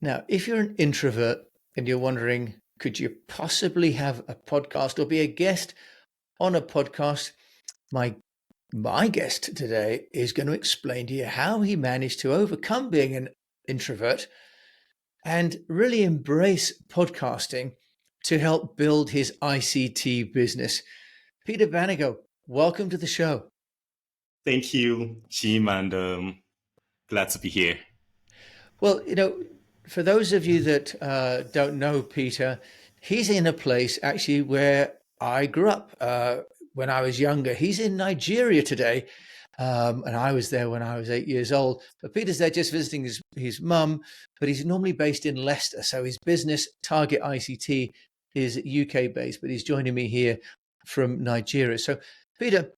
Now, if you're an introvert and you're wondering, could you possibly have a podcast or be a guest on a podcast? My guest today is going to explain to you how he managed to overcome being an introvert and really embrace podcasting to help build his ICT business. Peter Banigo, welcome to the show. Thank you, Jim, and glad to be here. Well, for those of you that don't know Peter, he's in a place actually where I grew up when I was younger. He's in Nigeria today, and I was there when I was 8 years old. But Peter's there just visiting his mum, but he's normally based in Leicester. So his business, Target ICT, is UK based, but he's joining me here from Nigeria. So Peter,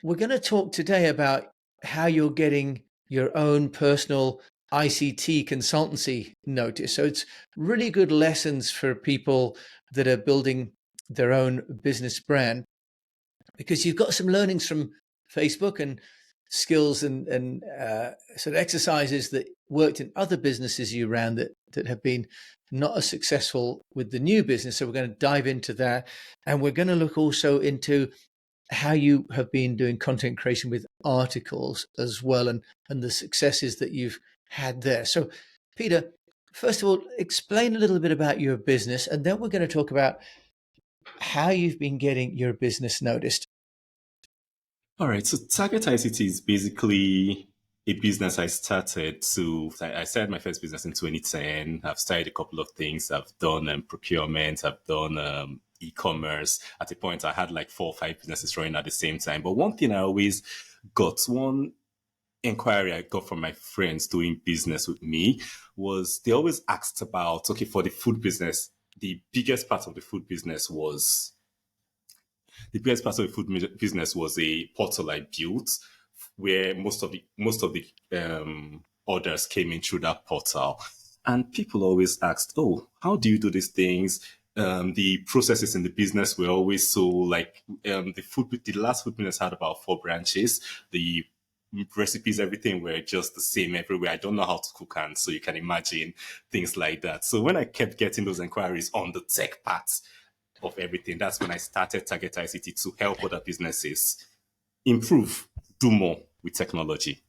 we're going to talk today about how you're getting your own personal ICT consultancy notice. So it's really good lessons for people that are building their own business brand, because you've got some learnings from Facebook and skills and sort of exercises that worked in other businesses you ran that have been not as successful with the new business. So we're going to dive into that. And we're going to look also into how you have been doing content creation with articles as well, and the successes that you've had there. So Peter, first of all, explain a little bit about your business, and then we're going to talk about how you've been getting your business noticed. All right. So Target ICT is basically a business I started my first business in 2010. I've started a couple of things. I've done procurement. I've done e-commerce. At a point, I had like 4 or 5 businesses running at the same time. But one inquiry I got from my friends doing business with me was they always asked about, okay, for the food business, the biggest part of the food business was a portal I built where most of the orders came in through that portal. And people always asked, oh, how do you do these things? The processes in the business were always so like the last food business had about 4 branches. The recipes, everything were just the same everywhere. I don't know how to cook, and so you can imagine things like that. So when I kept getting those inquiries on the tech part of everything, that's when I started Target ICT to help other businesses improve, do more with technology.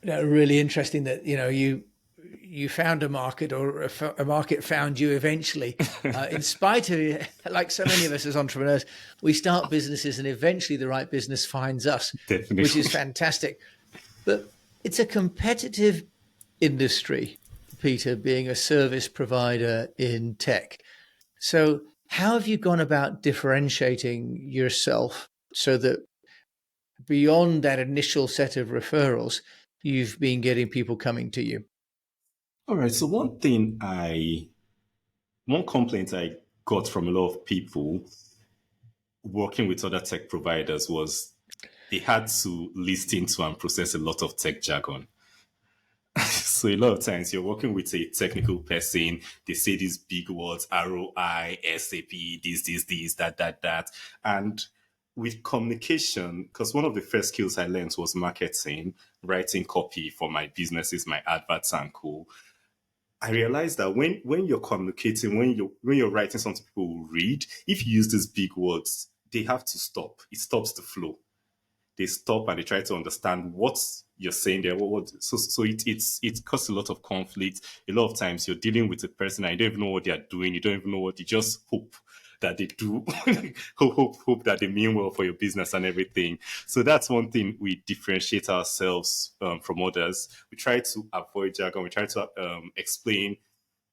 Really interesting that you found a market, or a market found you eventually. In spite of, like so many of us as entrepreneurs, we start businesses and eventually the right business finds us. Definitely. Which is fantastic. But it's a competitive industry, Peter, being a service provider in tech. So how have you gone about differentiating yourself so that beyond that initial set of referrals, you've been getting people coming to you? All right. So one complaint I got from a lot of people working with other tech providers was they had to listen to and process a lot of tech jargon. So a lot of times you're working with a technical person, they say these big words, ROI, SAP, this, that. And with communication, because one of the first skills I learned was marketing, writing copy for my businesses, my adverts and co. I realized that when you're communicating, when you're writing something people will read, if you use these big words, they have to stop. It stops the flow. They stop and they try to understand what you're saying there. So it causes a lot of conflict. A lot of times you're dealing with a person and you don't even know what they are doing. You don't even know what you just hope that they do. hope that they mean well for your business and everything. So that's one thing we differentiate ourselves from others. We try to avoid jargon. We try to explain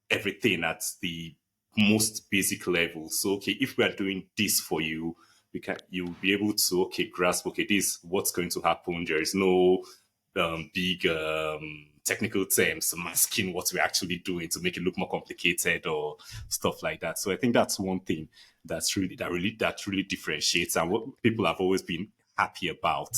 everything at the most basic level. So, okay, if we are doing this for you, you'll be able to grasp this what's going to happen. There is no big technical terms masking what we're actually doing to make it look more complicated or stuff like that. So I think that's one thing that really differentiates and what people have always been happy about.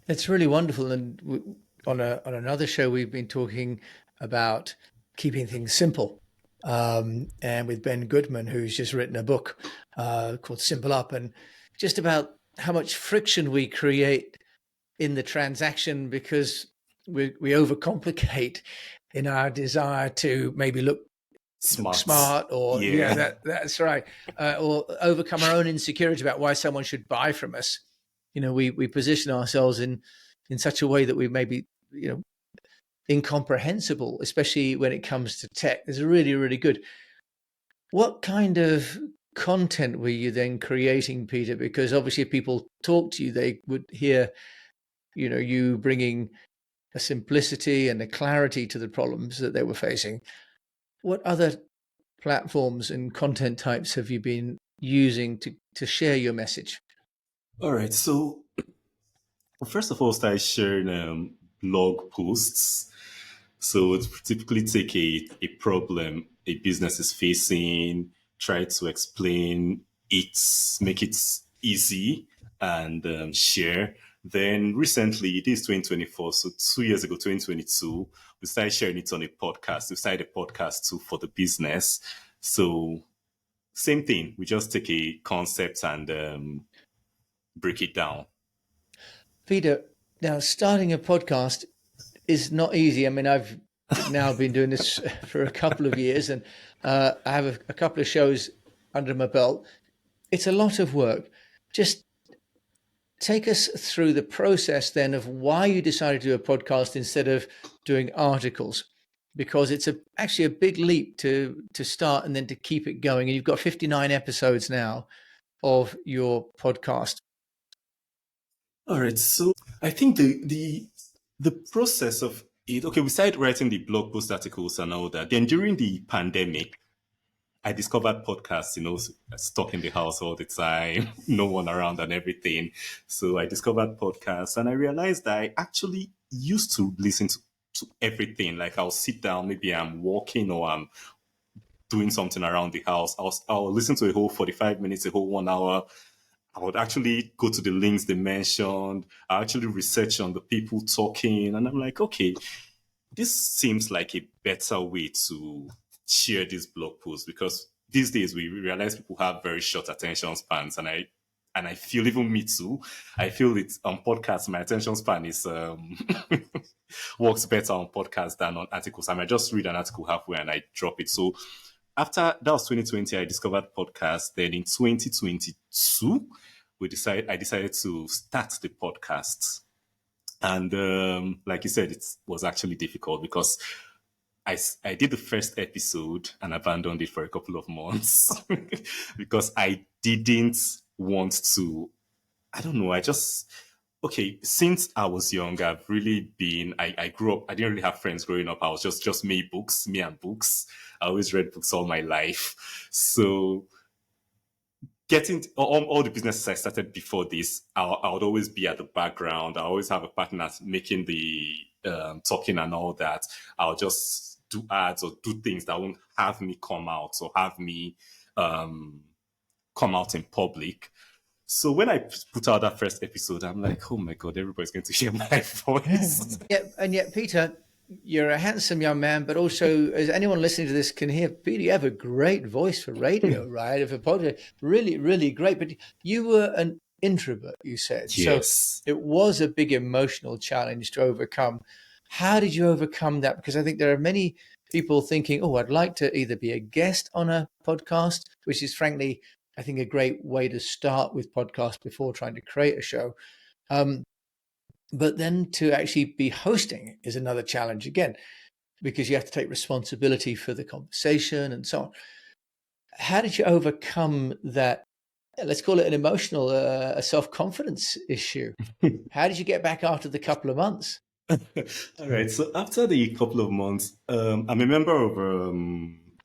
It's really wonderful. And on another show, we've been talking about keeping things simple. And with Ben Goodman, who's just written a book called Simple Up, and just about how much friction we create in the transaction because we overcomplicate in our desire to maybe look Smart. smart, or Yeah. that's right, or overcome our own insecurity about why someone should buy from us. We position ourselves in such a way that we may be incomprehensible, especially when it comes to tech. It's really, really good. What kind of content were you then creating, Peter? Because obviously if people talk to you, they would hear you bringing a simplicity and a clarity to the problems that they were facing. What other platforms and content types have you been using to share your message? All right. So first of all, start sharing blog posts. So it typically take a problem a business is facing, try to explain it, make it easy, and share. Then recently, it is 2024, so 2 years ago, 2022, we started sharing it on a podcast. We started a podcast too for the business. So same thing, we just take a concept and break it down. Peter, now starting a podcast is not easy. I mean, I've now been doing this for a couple of years, and I have a couple of shows under my belt. It's a lot of work. Just take us through the process then of why you decided to do a podcast instead of doing articles, because it's actually a big leap to start and then to keep it going. And you've got 59 episodes now of your podcast. All right. So I think the process of it. Okay, we started writing the blog post articles and all that. Then during the pandemic, I discovered podcasts. Stuck in the house all the time, no one around and everything. So I discovered podcasts, and I realized that I actually used to listen to everything. Like I'll sit down, maybe I'm walking or I'm doing something around the house. I'll listen to a whole 45 minutes, a whole 1 hour. I would actually go to the links they mentioned. I actually research on the people talking, and I'm like, okay, this seems like a better way to share this blog post, because these days we realize people have very short attention spans, and I feel, even me too, I feel it's on podcasts, my attention span is works better on podcasts than on articles. I might just read an article halfway and I drop it. So after that was 2020, I discovered podcasts. Then in 2022, I decided to start the podcast. And like you said, it was actually difficult because I did the first episode and abandoned it for a couple of months because I didn't want to. I don't know. Okay, since I was young, I've really been, I grew up, I didn't really have friends growing up. I was just me and books. I always read books all my life. So getting all the businesses I started before this, I would always be at the background. I always have a partner making the talking and all that. I'll just do ads or do things that won't have me come out or have me come out in public. So when I put out that first episode, I'm like, oh my God, everybody's going to hear my voice. Yeah, and yet, Peter, you're a handsome young man, but also, as anyone listening to this can hear, Peter, you have a great voice for radio, right? Of a podcast, really, really great. But you were an introvert, you said. Yes. So it was a big emotional challenge to overcome. How did you overcome that? Because I think there are many people thinking, oh, I'd like to either be a guest on a podcast, which is frankly, I think, a great way to start with podcasts before trying to create a show. But then to actually be hosting is another challenge again, because you have to take responsibility for the conversation and so on. How did you overcome that? Let's call it an emotional, a self-confidence issue. How did you get back after the couple of months? All right. So after the couple of months, I'm a member of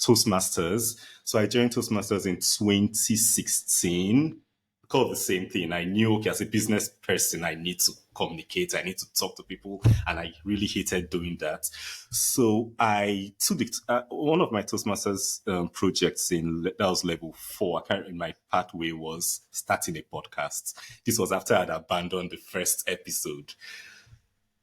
Toastmasters. So I joined Toastmasters in 2016. Called the same thing. I knew, okay, as a business person, I need to communicate. I need to talk to people, and I really hated doing that. So I took one of my Toastmasters projects that was level 4. I can't. My pathway was starting a podcast. This was after I'd abandoned the first episode.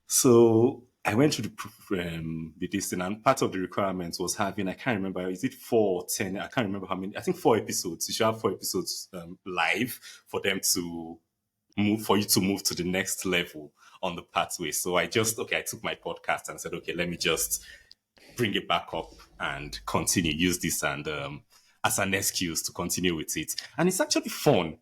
So I went through the this thing, and part of the requirements was having, I can't remember, is it 4 or 10? I can't remember how many. I think 4 episodes. You should have 4 episodes live for them to for you to move to the next level on the pathway. So I took my podcast and said, okay, let me just bring it back up and continue, use this and as an excuse to continue with it. And it's actually fun.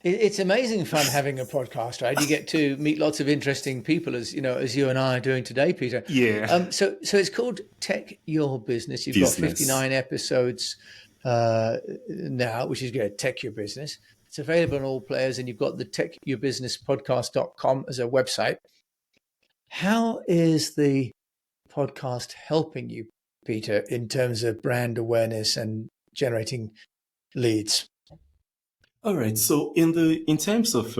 It's amazing fun having a podcast, right? You get to meet lots of interesting people, as you and I are doing today, Peter. Yeah. So it's called Tech Your Business. You've got Business. 59 episodes now, which is good. Tech Your Business. It's available on all players, and you've got the techyourbusinesspodcast.com as a website. How is the podcast helping you, Peter, in terms of brand awareness and generating leads? All right. So in terms of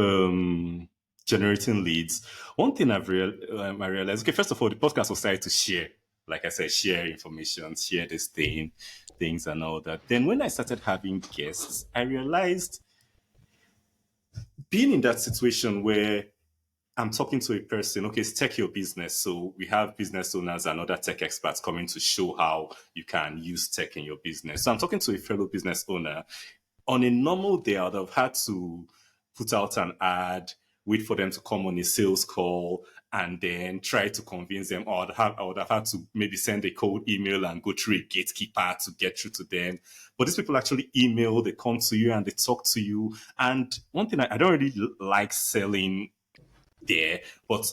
generating leads, one thing I realized. Okay, first of all, the podcast was started to share, like I said, share information, share things and all that. Then when I started having guests, I realized being in that situation where I'm talking to a person, okay, it's Tech Your Business. So we have business owners and other tech experts coming to show how you can use tech in your business. So I'm talking to a fellow business owner. On a normal day, I would have had to put out an ad, wait for them to come on a sales call, and then try to convince them. Or I would have had to maybe send a cold email and go through a gatekeeper to get through to them. But these people actually email, they come to you and they talk to you. And one thing I don't really like selling there, but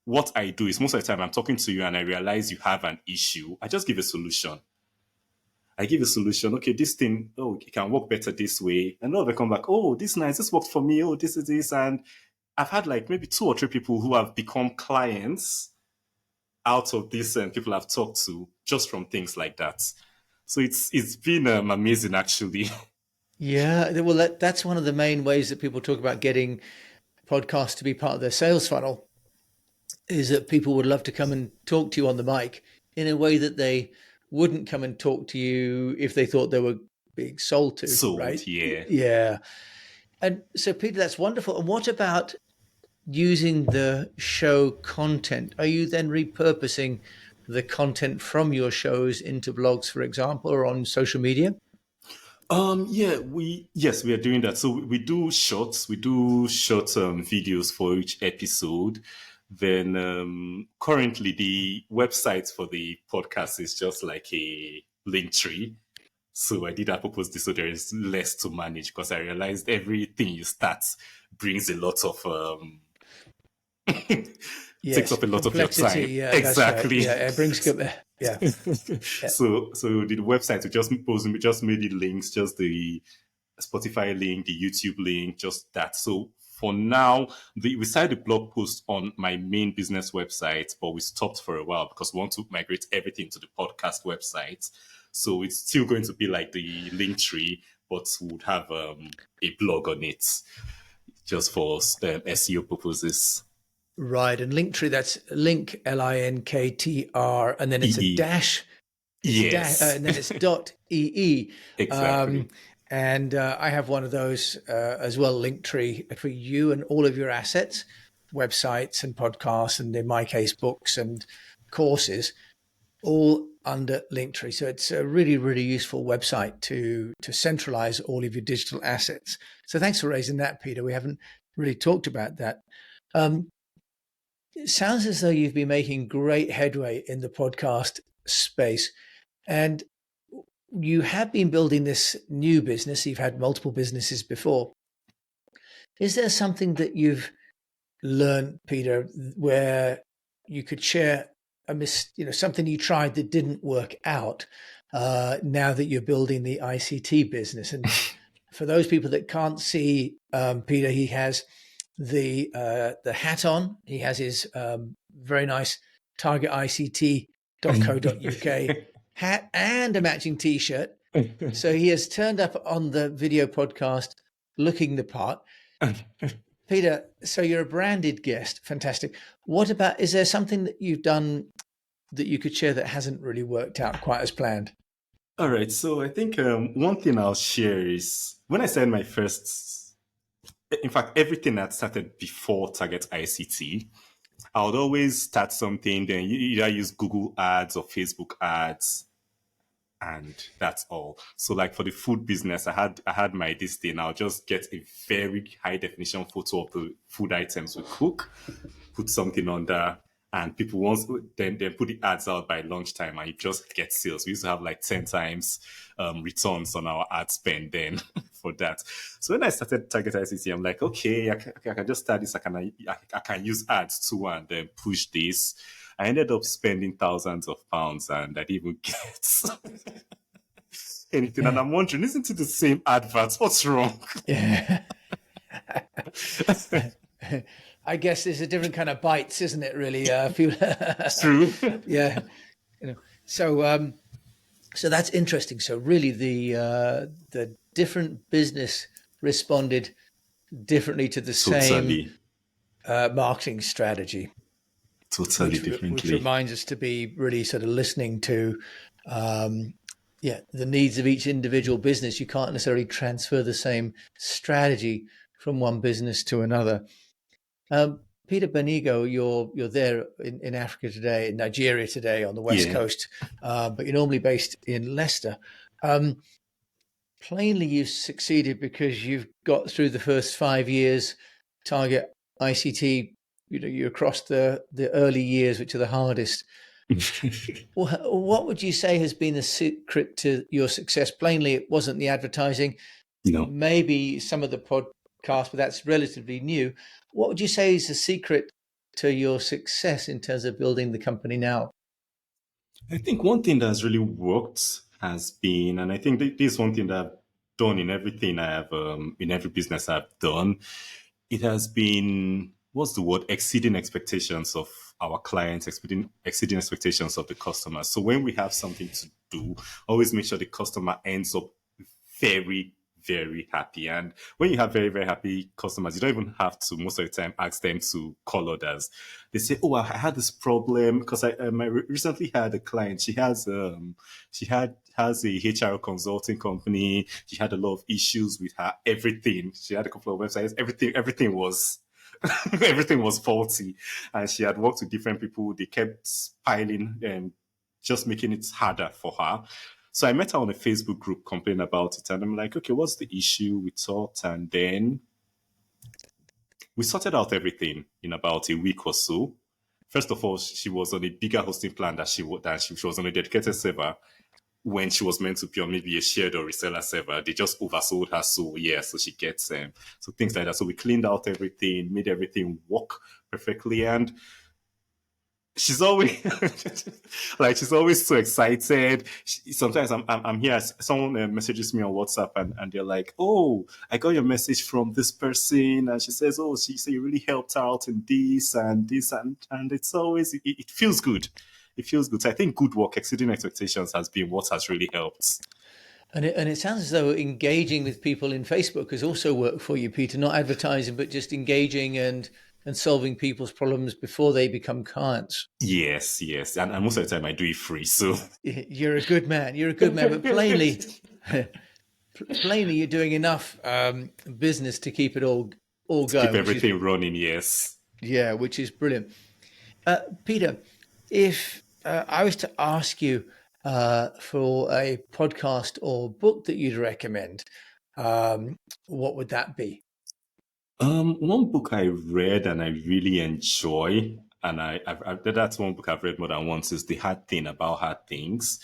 what I do is most of the time I'm talking to you and I realize you have an issue. I just give a solution. I give a solution. Okay, this thing, oh, it can work better this way. And all they come back, oh, this nice, this worked for me. Oh, this is this. And I've had like maybe 2 or 3 people who have become clients out of this and people I've talked to just from things like that. So it's been amazing actually. Yeah, well, that's one of the main ways that people talk about getting podcasts to be part of their sales funnel, is that people would love to come and talk to you on the mic in a way that they wouldn't come and talk to you if they thought they were being sold to, Sold, right? yeah. Yeah. And so, Peter, that's wonderful. And what about using the show content? Are you then repurposing the content from your shows into blogs, for example, or on social media? We are doing that. So we do short videos for each episode. Then currently the website for the podcast is just like a link tree. So I did that purposely so there is less to manage because I realized everything you start brings a lot of takes up a lot of your time. Yeah, Exactly. That's right. Yeah, it brings yeah. So the website we just made it links, just the Spotify link, the YouTube link, just that. So for now, we started the blog post on my main business website, but we stopped for a while because we want to migrate everything to the podcast website. So it's still going to be like the link tree, but we would have a blog on it just for SEO purposes. Right. And Linktree, that's link, LINKTR, and then it's a dash. Yes. And then it's .ee. Exactly. And I have one of those as well, Linktree, for you and all of your assets, websites and podcasts, and in my case, books and courses, all under Linktree. So it's a really, really useful website to centralize all of your digital assets. So thanks for raising that, Peter. We haven't really talked about that. It sounds as though you've been making great headway in the podcast space, and you have been building this new business. You've had multiple businesses before. Is there something that you've learned, Peter, where you could share something you tried that didn't work out now that you're building the ICT business? And for those people that can't see Peter, he has the hat on. He has his very nice Target ICT.co.uk hat and a matching T-shirt. So he has turned up on the video podcast looking the part. Peter, so you're a branded guest. Fantastic. Is there something that you've done that you could share that hasn't really worked out quite as planned? All right. So I think one thing I'll share is when I started my first, in fact, everything that started before Target ICT, I would always start something, then you either use Google ads or Facebook ads, and that's all. So like for the food business, I had my this thing. I'll just get a very high definition photo of the food items we cook, put something on there, And people once then put the ads out by lunchtime, and you just get sales. We used to have like 10 times returns on our ad spend then for that. So when I started Target ICT, I'm like, okay, I can just start this. I can use ads too and then push this. I ended up spending thousands of pounds, and I didn't even get anything. And I'm wondering, isn't it the same adverts? What's wrong? Yeah. I guess there's a different kind of bites, isn't it? Really, True. Yeah. So that's interesting. So really, the different business responded differently to the same Totally. marketing strategy, Totally which differently. reminds us to be really sort of listening to the needs of each individual business. You can't necessarily transfer the same strategy from one business to another. Peter Banigo, you're there in Africa today, in Nigeria today, on the West Yeah. Coast, but you're normally based in Leicester. Plainly, you've succeeded because you've got through the first 5 years, Target ICT. You're across the early years, which are the hardest. What would you say has been the secret to your success? Plainly, it wasn't the advertising. No. Maybe some of the podcast, but that's relatively new. What would you say is the secret to your success in terms of building the company now? I think one thing that's really worked has been, and I think this is one thing that I've done in everything I have, in every business I've done, it has been, what's the word, exceeding expectations of our clients, exceeding expectations of the customers. So when we have something to do, always make sure the customer ends up very, very happy. And when you have very, very happy customers, you don't even have to, most of the time, ask them to call orders. They say, "Oh, I had this problem," because I recently had a client. Has a HR consulting company. She had a lot of issues with her everything. She had a couple of websites. Everything was everything was faulty, and she had worked with different people. They kept piling and just making it harder for her. So I met her on a Facebook group complaining about it, and I'm like, okay, what's the issue? We talked, and then we sorted out everything in about a week or so. First of all, she was on a bigger hosting plan she was on a dedicated server when she was meant to be on maybe a shared or reseller server. They just oversold her, so she gets so things like that. So we cleaned out everything, made everything work perfectly, and she's always she's always so excited. Sometimes I'm here. Someone messages me on WhatsApp and they're like, "Oh, I got your message from this person," and she says, "Oh, she said you really helped her out in this and this," and it's always it feels good. It feels good. So I think good work, exceeding expectations, has been what has really helped. And it sounds as though engaging with people in Facebook has also worked for you, Peter. Not advertising, but just engaging and solving people's problems before they become clients. Yes, yes, and most of the time I do it free. So You're a good man. You're a good man, but plainly, you're doing enough business to keep it all to keep going, everything running, yes. which is brilliant. Peter, if I was to ask you for a podcast or book that you'd recommend, what would that be? One book I read and I really enjoy, and that's one book I've read more than once, is The Hard Thing About Hard Things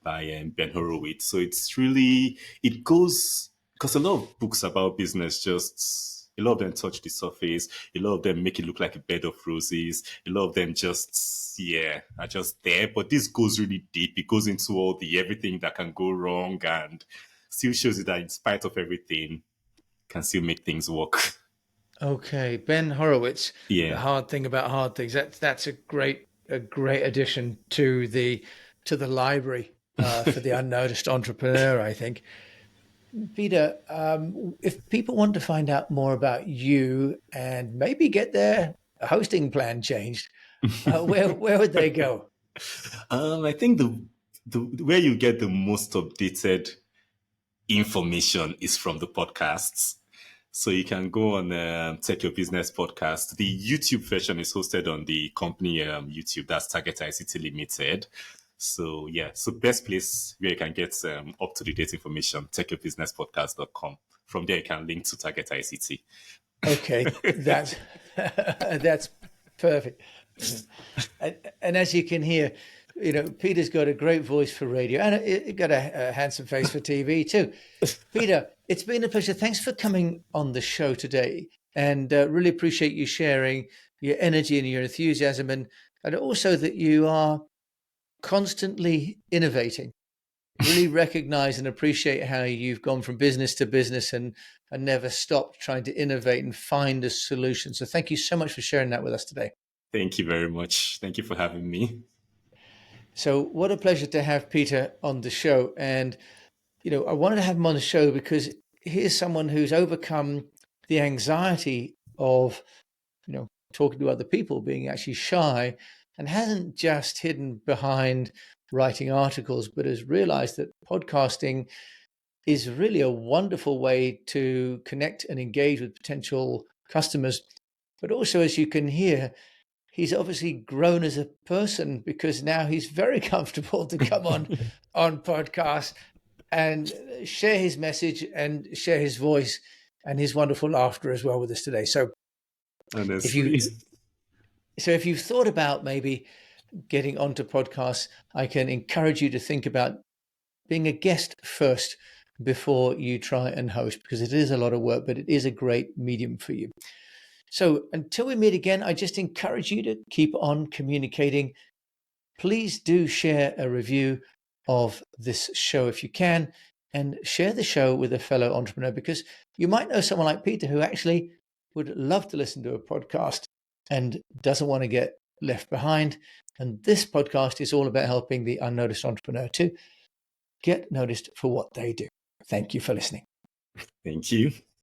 by Ben Horowitz. So it goes, because a lot of books about business a lot of them touch the surface, a lot of them make it look like a bed of roses, a lot of them are just there. But this goes really deep. It goes into all the everything that can go wrong and still shows you that in spite of everything, can still make things work. Okay, Ben Horowitz. The Yeah. hard thing about hard things. That's a great addition to the library for the unnoticed entrepreneur, I think. Peter, if people want to find out more about you and maybe get their hosting plan changed, where would they go? I think the where you get the most updated information is from the podcasts. So you can go on Tech Your Business podcast. The YouTube version is hosted on the company YouTube. That's Target ICT Limited. So yeah, so best place where you can get up to the date information, techyourbusinesspodcast.com. From there, you can link to Target ICT. Okay, that's that's perfect. And as you can hear, Peter's got a great voice for radio and got a handsome face for TV too. Peter, it's been a pleasure. Thanks for coming on the show today, and really appreciate you sharing your energy and your enthusiasm, and also that you are constantly innovating. Really recognize and appreciate how you've gone from business to business and never stopped trying to innovate and find a solution. So thank you so much for sharing that with us today. Thank you very much. Thank you for having me. So what a pleasure to have Peter on the show. And, I wanted to have him on the show because here's someone who's overcome the anxiety of, talking to other people, being actually shy, and hasn't just hidden behind writing articles, but has realized that podcasting is really a wonderful way to connect and engage with potential customers. But also, as you can hear, he's obviously grown as a person because now he's very comfortable to come on podcasts and share his message and share his voice and his wonderful laughter as well with us today. So Honestly. if you've thought about maybe getting onto podcasts, I can encourage you to think about being a guest first before you try and host, because it is a lot of work, but it is a great medium for you. So until we meet again, I just encourage you to keep on communicating. Please do share a review of this show if you can, and share the show with a fellow entrepreneur, because you might know someone like Peter who actually would love to listen to a podcast and doesn't want to get left behind. And this podcast is all about helping the unnoticed entrepreneur to get noticed for what they do. Thank you for listening. Thank you.